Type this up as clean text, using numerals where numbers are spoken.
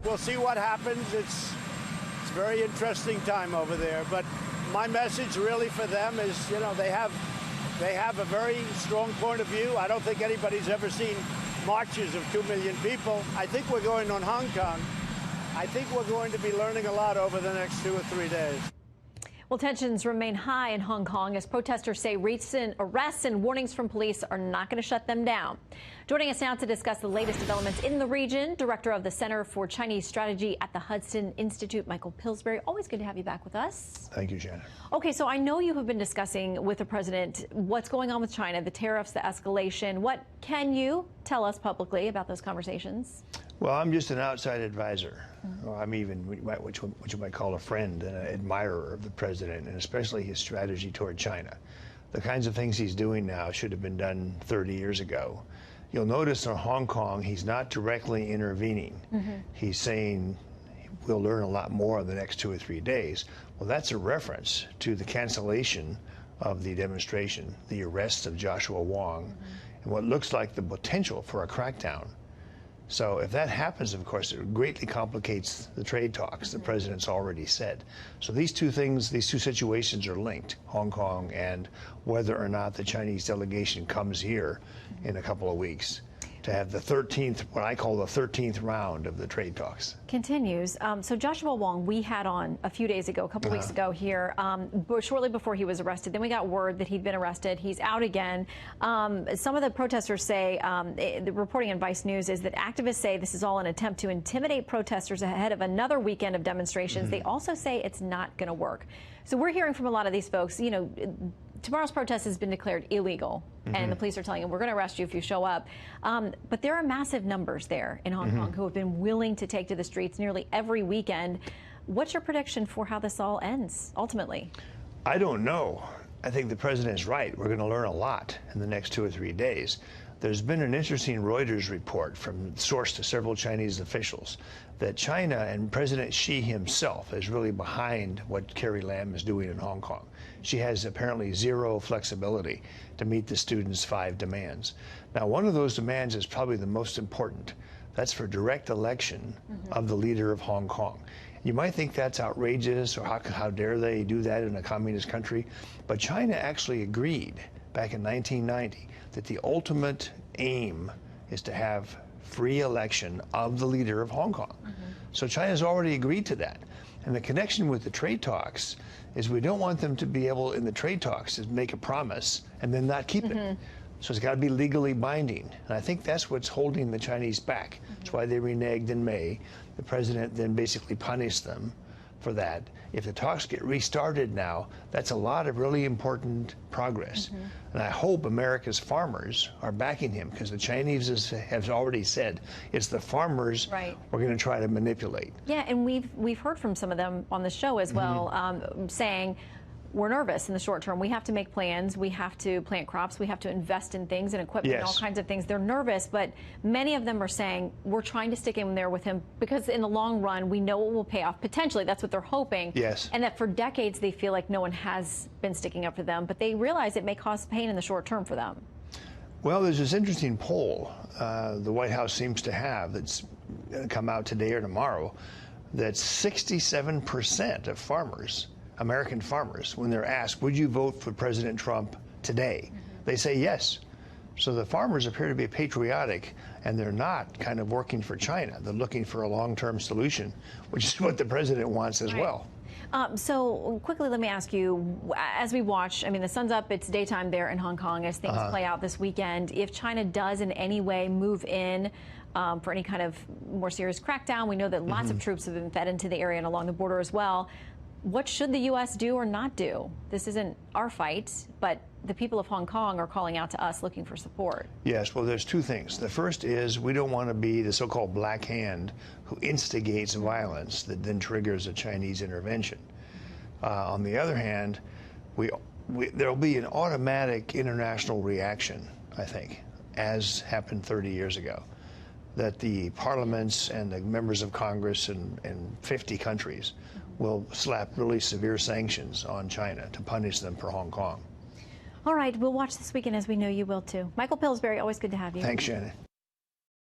We'll see what happens. It's a very interesting time over there. But my message really for them is, you know, they have a very strong point of view. I don't think anybody's ever seen marches of 2 million people. I think we're going on Hong Kong. I think we're going to be learning a lot over the next 2 or 3 days. Well, tensions remain high in Hong Kong as protesters say recent arrests and warnings from police are not going to shut them down. Joining us now to discuss the latest developments in the region, Director of the Center for Chinese Strategy at the Hudson Institute, Michael Pillsbury. Always good to have you back with us. Thank you, Shannon. Okay, so I know you have been discussing with the president what's going on with China, the tariffs, the escalation. What can you tell us publicly about those conversations? Well, I'm just an outside advisor. I'm even what you might call a friend and an admirer of the president, and especially his strategy toward China. The kinds of things he's doing now should have been done 30 years ago. You'll notice in Hong Kong, he's not directly intervening. He's saying we'll learn a lot more in the next 2 or 3 days. Well, that's a reference to the cancellation of the demonstration, the arrest of Joshua Wong, and what looks like the potential for a crackdown. So if that happens, of course, it greatly complicates the trade talks the president's already said. So these two things, these two situations are linked, Hong Kong and whether or not the Chinese delegation comes here in a couple of weeks to have the 13th, what I call the 13th round of the trade talks. Continues. So Joshua Wong, we had on a few days ago, a couple weeks ago here, shortly before he was arrested. Then we got word that he'd been arrested. He's out again. Some of the protesters say, the reporting on Vice News is that activists say this is all an attempt to intimidate protesters ahead of another weekend of demonstrations. They also say it's not going to work. So we're hearing from a lot of these folks, you know, tomorrow's protest has been declared illegal, and the police are telling them, we're going to arrest you if you show up. But there are massive numbers there in Hong Kong who have been willing to take to the streets nearly every weekend. What's your prediction for how this all ends, ultimately? I don't know. I think the president is right. We're going to learn a lot in the next 2 or 3 days. There's been an interesting Reuters report from sourced to several Chinese officials that China and President Xi himself is really behind what Carrie Lam is doing in Hong Kong. She has apparently zero flexibility to meet the students' 5 demands. Now, one of those demands is probably the most important. That's for direct election of the leader of Hong Kong. You might think that's outrageous, or how dare they do that in a communist country, but China actually agreed back in 1990 that the ultimate aim is to have free election of the leader of Hong Kong. So China's already agreed to that. And the connection with the trade talks is we don't want them to be able, in the trade talks, to make a promise and then not keep it. So it's got to be legally binding. And I think that's what's holding the Chinese back. That's why they reneged in May. The president then basically punished them for that. If the talks get restarted now, that's a lot of really important progress. And I hope America's farmers are backing him, because the Chinese have already said it's the farmers we're going to try to manipulate. Yeah, and we've heard from some of them on the show as well, saying, we're nervous in the short term. We have to make plans. We have to plant crops. We have to invest in things and equipment and all kinds of things. They're nervous, but many of them are saying we're trying to stick in there with him because in the long run, we know it will pay off. Potentially, that's what they're hoping. Yes. And that for decades, they feel like no one has been sticking up for them, but they realize it may cause pain in the short term for them. Well, there's this interesting poll the White House seems to have that's going to come out today or tomorrow that 67% of farmers, American farmers, when they're asked, would you vote for President Trump today? They say yes. So the farmers appear to be patriotic, and they're not kind of working for China. They're looking for a long-term solution, which is what the president wants as well. So quickly, let me ask you, as we watch, I mean, the sun's up, it's daytime there in Hong Kong as things play out this weekend. If China does in any way move in for any kind of more serious crackdown, we know that lots of troops have been fed into the area and along the border as well. What should the U.S. do or not do? This isn't our fight, but the people of Hong Kong are calling out to us looking for support. Yes, well, there's two things. The first is we don't want to be the so-called black hand who instigates violence that then triggers a Chinese intervention. On the other hand, there will be an automatic international reaction, I think, as happened 30 years ago, that the parliaments and the members of Congress in 50 countries will slap really severe sanctions on China to punish them for Hong Kong. All right, we'll watch this weekend, as we know you will too. Michael Pillsbury, always good to have you. Thanks, Shannon.